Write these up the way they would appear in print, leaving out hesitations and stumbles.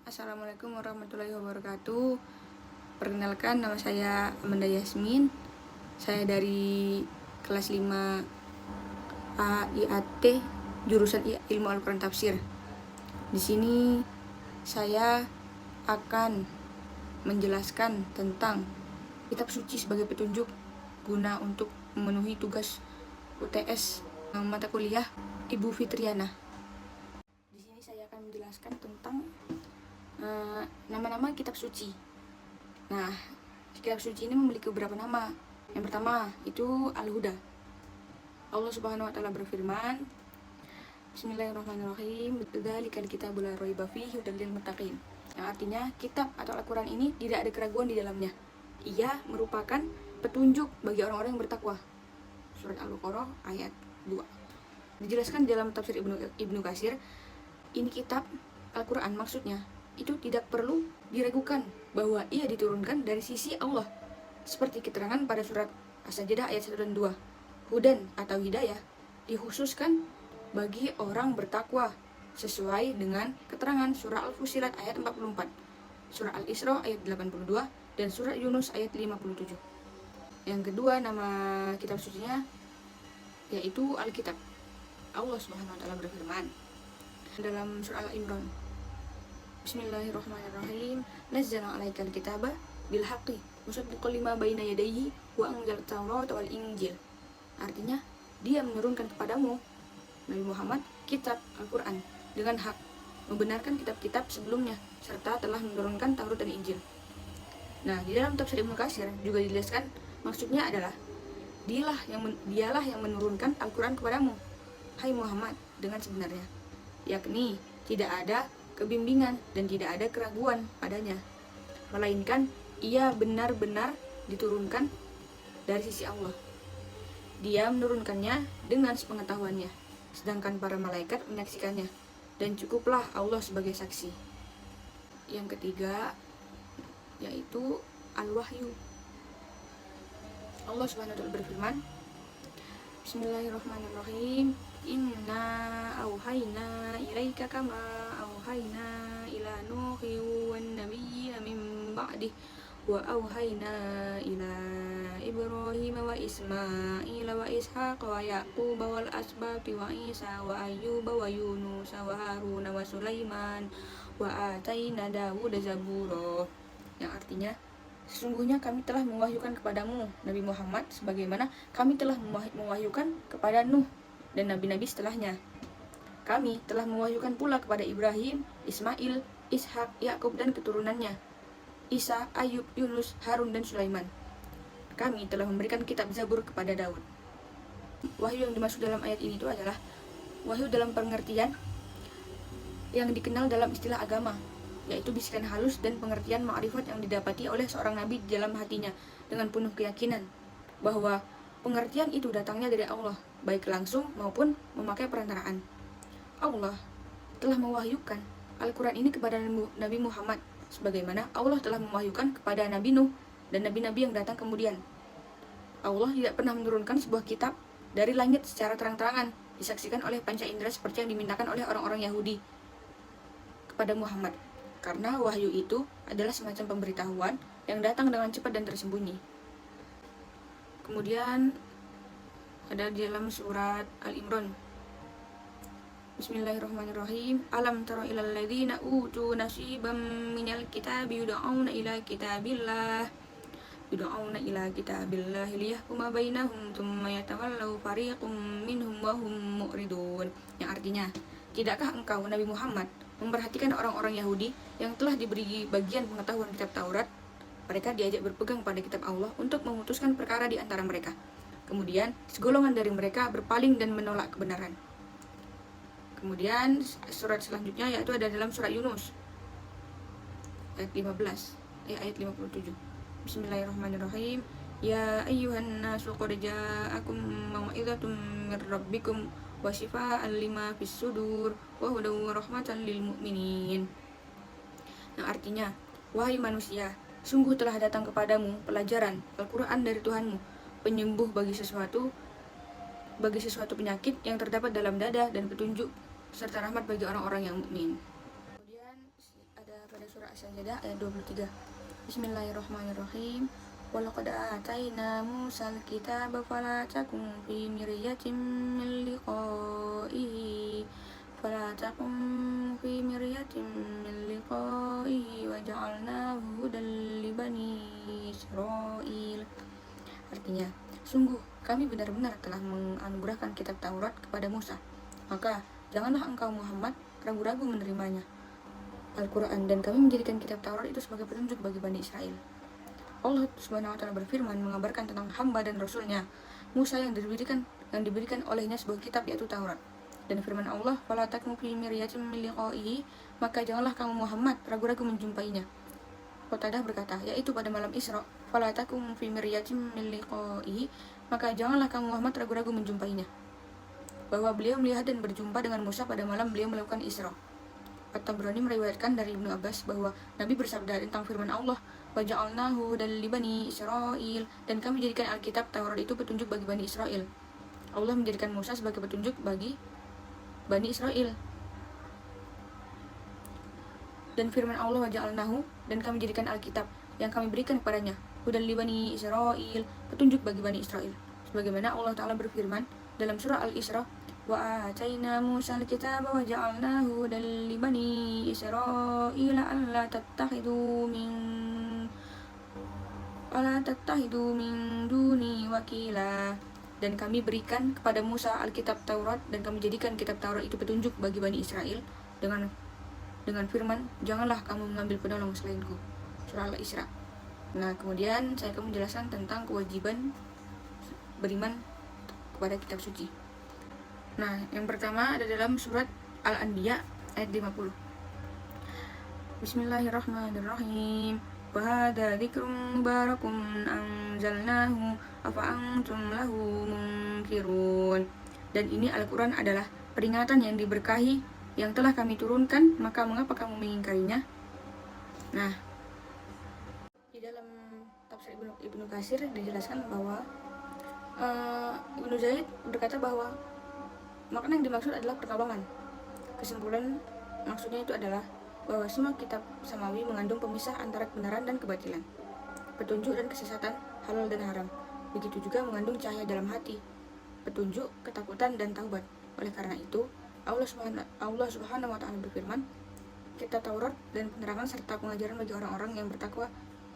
Assalamualaikum warahmatullahi wabarakatuh. Perkenalkan, nama saya Amanda Yasmin. Saya dari kelas 5 AIAT, jurusan Ilmu Al-Quran Tafsir. Di sini saya akan menjelaskan tentang kitab suci sebagai petunjuk guna untuk memenuhi tugas UTS mata kuliah Ibu Fitriana. Di sini saya akan menjelaskan tentang nama-nama kitab suci. Nah, kitab suci ini memiliki beberapa nama. Yang pertama itu Al-Huda. Allah Subhanahu wa taala berfirman, Bismillahirrahmanirrahim, Dzalikal kitabul la raiba fihi hudal lil muttaqin. Yang artinya kitab atau Al-Qur'an ini tidak ada keraguan di dalamnya. Ia merupakan petunjuk bagi orang-orang yang bertakwa. Surat Al-Baqarah ayat 2. Dijelaskan dalam tafsir Ibnu Katsir, ini kitab Al-Quran maksudnya itu tidak perlu diragukan bahwa ia diturunkan dari sisi Allah, seperti keterangan pada surat As-Sajdah ayat 1 dan 2. Hudan atau hidayah dikhususkan bagi orang bertakwa sesuai dengan keterangan surah Al-Fussilat ayat 44, surah Al-Isra ayat 82, dan surah Yunus ayat 57. Yang kedua nama kitab sucinya yaitu Alkitab. Allah Subhanahu wa taala berfirman dalam surah Al-Imran, Bismillahirrahmanirrahim, Nazzala 'alaikal kitaba bil haqqi musaddiqan lima baina yadayhi wa anzala at-taurata wal injil. Artinya, Dia menurunkan kepadamu Nabi Muhammad kitab Al-Qur'an dengan hak, membenarkan kitab-kitab sebelumnya serta telah menurunkan Taurat dan Injil. Nah, di dalam tafsir Ibnu Katsir juga dijelaskan maksudnya adalah Dialah yang menurunkan Al-Qur'an kepadamu, hai Muhammad, dengan sebenarnya, yakni tidak ada kebimbingan dan tidak ada keraguan padanya, melainkan ia benar-benar diturunkan dari sisi Allah. Dia menurunkannya dengan sepengetahuannya, sedangkan para malaikat menyaksikannya, dan cukuplah Allah sebagai saksi. Yang ketiga yaitu Al-Wahyu. Allah Subhanahu wa taala berfirman, Bismillahirrahmanirrahim, Inna auhayna ilaika kama auhayna ila Nuhi wan nabiyina min ba'dih wa auhayna ila Ibrahim wa Ismail wa Ishaq wa Yaqub wal asbati wa Isa wa Ayyub wa Yunus wa Harun wa Sulaiman wa atayna Dawud zabura. Yang artinya, sesungguhnya kami telah mewahyukan kepadamu Nabi Muhammad sebagaimana kami telah mewahyukan kepada Nuh dan nabi-nabi setelahnya. Kami telah mewahyukan pula kepada Ibrahim, Ismail, Ishak, Yakub dan keturunannya, Isa, Ayub, Yunus, Harun dan Sulaiman. Kami telah memberikan kitab Zabur kepada Daud. Wahyu yang dimaksud dalam ayat ini itu adalah wahyu dalam pengertian yang dikenal dalam istilah agama, yaitu bisikan halus dan pengertian ma'rifat yang didapati oleh seorang nabi di dalam hatinya dengan penuh keyakinan bahwa pengertian itu datangnya dari Allah, baik langsung maupun memakai perantaraan. Allah telah mewahyukan Al-Quran ini kepada Nabi Muhammad sebagaimana Allah telah mewahyukan kepada Nabi Nuh dan nabi-nabi yang datang kemudian. Allah tidak pernah menurunkan sebuah kitab dari langit secara terang-terangan disaksikan oleh panca indera seperti yang dimintakan oleh orang-orang Yahudi kepada Muhammad, karena wahyu itu adalah semacam pemberitahuan yang datang dengan cepat dan tersembunyi. Kemudian ada di dalam surat Al-Imran, Bismillahirrahmanirrahim, Alam tara ilal ladzina utu nasiban minal kitabi yud'auna ila kitabillah liyahkuma bainahum thumma yatawallau fariqum minhum wa hum mu'ridun. Yang artinya, tidakkah engkau Nabi Muhammad memperhatikan orang-orang Yahudi yang telah diberi bagian pengetahuan kitab Taurat? Mereka diajak berpegang pada kitab Allah untuk memutuskan perkara di antara mereka. Kemudian segolongan dari mereka berpaling dan menolak kebenaran. Kemudian surat selanjutnya yaitu ada dalam surat Yunus ayat 57. Bismillahirrahmanirrahim. Ya ayyuhan nasu qad ja'akum mau'izatum mir rabbikum wa shifaa'an lima fis sudur wa hudan wa rahmatan lil mu'minin. Yang artinya, wahai manusia, sungguh telah datang kepadamu pelajaran Al-Quran dari Tuhanmu, penyembuh bagi sesuatu penyakit yang terdapat dalam dada dan petunjuk serta rahmat bagi orang-orang yang mukmin. Kemudian ada pada surah As-Sajdah ayat 23. Bismillahirrahmanirrahim. Walaqad atayna Musal kitaba fala takum fi miryatin min liqa'ihi wa ja'alnahu hudan li bani Israil. Artinya, sungguh kami benar-benar telah menganugerahkan kitab Taurat kepada Musa. Maka janganlah engkau Muhammad ragu-ragu menerimanya, Al-Quran, dan kami menjadikan kitab Taurat itu sebagai petunjuk bagi Bani Israel. Allah Subhanahu wa Ta'ala berfirman mengabarkan tentang hamba dan rasulnya Musa yang diberikan olehnya sebuah kitab yaitu Taurat. Dan firman Allah, "Fala takmu fi miryatin min liqa'ihi," maka janganlah kamu Muhammad ragu-ragu menjumpainya. Qatadah berkata, yaitu pada malam Isra, "Fala takmu fi miryatin min liqa'ihi," maka janganlah kamu Muhammad ragu-ragu menjumpainya. Bahwa beliau melihat dan berjumpa dengan Musa pada malam beliau melakukan Isra. At-Tabrani meriwayatkan dari Ibnu Abbas bahwa Nabi bersabda tentang firman Allah, "Wa ja'alnahu hudan li bani Israil," dan kami jadikan Alkitab Taurat itu petunjuk bagi Bani Israel. Allah menjadikan Musa sebagai petunjuk bagi Bani Israel. Dan firman Allah, "Wa ja'alnahu," dan kami jadikan Alkitab yang kami berikan kepadanya hudan li bani Israil, petunjuk bagi Bani Israel. Sebagaimana Allah Ta'ala berfirman dalam surah Al-Isra, "Wa atayna Musa al-kitaba wa ja'alnahu hudan li bani Israil alla tattakhidhu min duni wakila." Dan kami berikan kepada Musa Alkitab Taurat dan kami jadikan kitab Taurat itu petunjuk bagi Bani Israel dengan firman, "Janganlah kamu mengambil penolong selainku." Surah Al-Isra. Nah, kemudian saya akan menjelaskan tentang kewajiban beriman kepada kitab suci. Nah, yang pertama ada dalam surat Al-Anbiya ayat 50. Bismillahirrahmanirrahim. Wa hadza dzikrun mubarakun anzalnahu afa antum lahu munkirun. Dan ini Al-Quran adalah peringatan yang diberkahi yang telah kami turunkan, maka mengapa kamu mengingkarinya? Nah, di dalam tafsir Ibnu Katsir dijelaskan bahwa Ibnu Zaid berkata bahwa makna yang dimaksud adalah pertolongan. Kesimpulan maksudnya itu adalah bahwa semua kitab samawi mengandung pemisah antara kebenaran dan kebatilan, petunjuk dan kesesatan, halal dan haram. Begitu juga mengandung cahaya dalam hati, petunjuk, ketakutan, dan taubat. Oleh karena itu, Allah Subhanahu wa Ta'ala berfirman, kitab Taurat dan penerangan serta pengajaran bagi orang-orang yang bertakwa,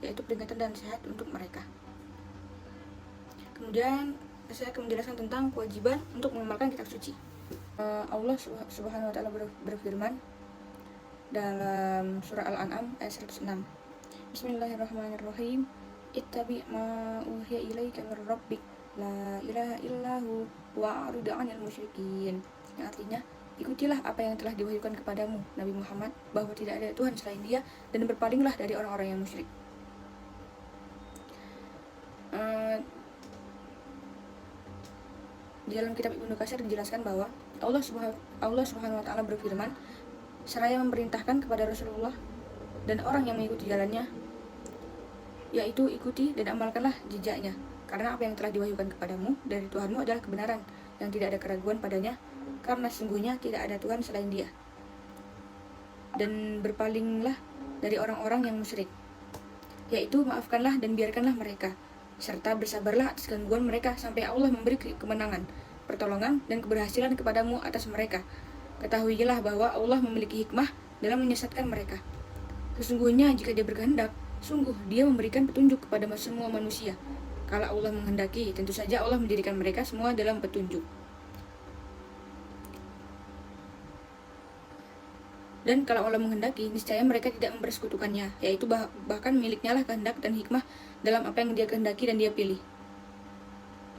yaitu peringatan dan nasihat untuk mereka. Kemudian saya akan menjelaskan tentang kewajiban untuk mengamalkan kitab suci. Allah Subhanahu wa Ta'ala berfirman dalam surah Al-An'am ayat 106. Bismillahirrahmanirrahim. Ittabi' ma uhiya ilaika min rabbik la ilaha illahu wa'rid 'anil musyrikin. Yang artinya, ikutilah apa yang telah diwahyukan kepadamu Nabi Muhammad, bahwa tidak ada Tuhan selain Dia, dan berpalinglah dari orang-orang yang musyrik. Di dalam kitab Ibnu Katsir dijelaskan bahwa Allah Subhanahu wa Ta'ala berfirman, seraya memerintahkan kepada Rasulullah dan orang yang mengikuti jalannya, yaitu ikuti dan amalkanlah jejaknya, karena apa yang telah diwahyukan kepadamu dari Tuhanmu adalah kebenaran yang tidak ada keraguan padanya, karena sesungguhnya tidak ada Tuhan selain Dia. Dan berpalinglah dari orang-orang yang musyrik, yaitu maafkanlah dan biarkanlah mereka, serta bersabarlah atas gangguan mereka sampai Allah memberi kemenangan, pertolongan, dan keberhasilan kepadamu atas mereka. Ketahuilah bahwa Allah memiliki hikmah dalam menyesatkan mereka. Sesungguhnya jika Dia berkehendak, sungguh Dia memberikan petunjuk kepada semua manusia. Kalau Allah menghendaki, tentu saja Allah menjadikan mereka semua dalam petunjuk. Dan kalau Allah menghendaki, niscaya mereka tidak mempersekutukannya, yaitu bahkan miliknya lah kehendak dan hikmah dalam apa yang Dia kehendaki dan Dia pilih.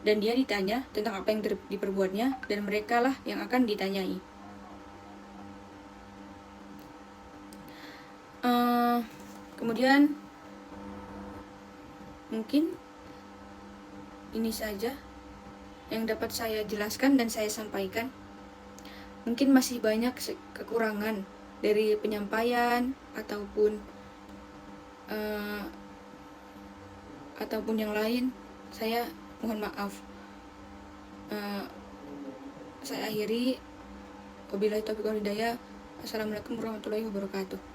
Dan Dia ditanya tentang apa yang diperbuatnya, dan mereka lah yang akan ditanyai. Kemudian mungkin ini saja yang dapat saya jelaskan dan saya sampaikan. Mungkin masih banyak kekurangan dari penyampaian ataupun yang lain. Saya mohon maaf. Saya akhiri. Wabillahi taufiq wal hidayah. Assalamualaikum warahmatullahi wabarakatuh.